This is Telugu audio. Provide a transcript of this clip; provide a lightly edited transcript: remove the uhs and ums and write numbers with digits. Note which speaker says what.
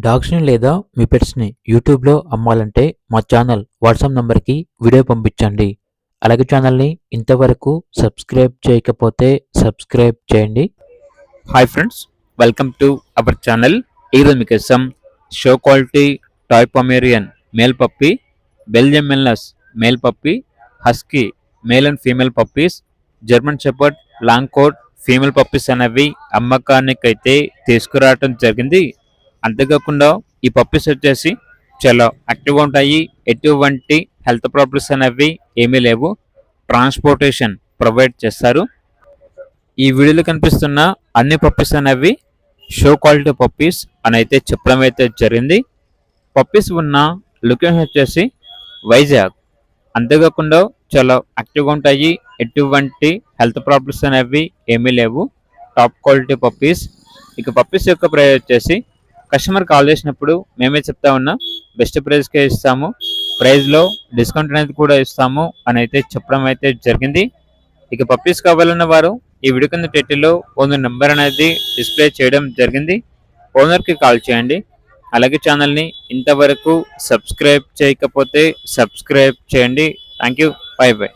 Speaker 1: డాగ్స్‌ని లేదా మీ పెట్స్‌ని యూట్యూబ్‌లో అమ్మాలంటే మా ఛానల్ వాట్సాప్ నంబర్‌కి వీడియో పంపించండి. అలాగే ఛానల్‌ని ఇంతవరకు సబ్స్క్రైబ్ చేయకపోతే సబ్స్క్రైబ్ చేయండి.
Speaker 2: Hi friends, welcome to our channel. ఈరోజు మీకోసం show quality toy Pomeranian male puppy, Belgium Malinois male puppy, husky male and female puppies, German shepherd long coat female puppies అనేవి అమ్మకానికైతే తీసుకురావడం జరిగింది. అంతేకాకుండా ఈ పప్పీస్ వచ్చేసి చాలా యాక్టివ్గా ఉంటాయి. ఎటువంటి హెల్త్ ప్రాబ్లమ్స్ అనేవి ఏమీ లేవు. ట్రాన్స్పోర్టేషన్ ప్రొవైడ్ చేస్తారు. ఈ వీడియోలో కనిపిస్తున్న అన్ని పప్పీస్ అనేవి షో క్వాలిటీ పప్పీస్ అని అయితే చెప్పడం అయితే జరిగింది. పప్పీస్ ఉన్న లొకేషన్ వచ్చేసి వైజాగ్. అంతేకాకుండా చాలా యాక్టివ్గా ఉంటాయి. ఎటువంటి హెల్త్ ప్రాబ్లమ్స్ అనేవి ఏమీ లేవు. Top quality puppies. ఇక పప్పీస్ యొక్క ప్రైస్ వచ్చేసి కస్టమర్ కాల్ చేసినప్పుడు మేమే చెప్తా ఉన్నాం, బెస్ట్ ప్రైస్కే ఇస్తాము, ప్రైస్లో డిస్కౌంట్ అనేది కూడా ఇస్తాము అని అయితే చెప్పడం అయితే జరిగింది. ఇక పప్పీస్ కావాలన్న వారు ఈ వీడియో కింద టైటిల్లో ఓనర్ నెంబర్ అనేది డిస్ప్లే చేయడం జరిగింది. ఓనర్కి కాల్ చేయండి. అలాగే ఛానల్ని ఇంతవరకు సబ్స్క్రైబ్ చేయకపోతే సబ్స్క్రైబ్ చేయండి. Thank you. By by.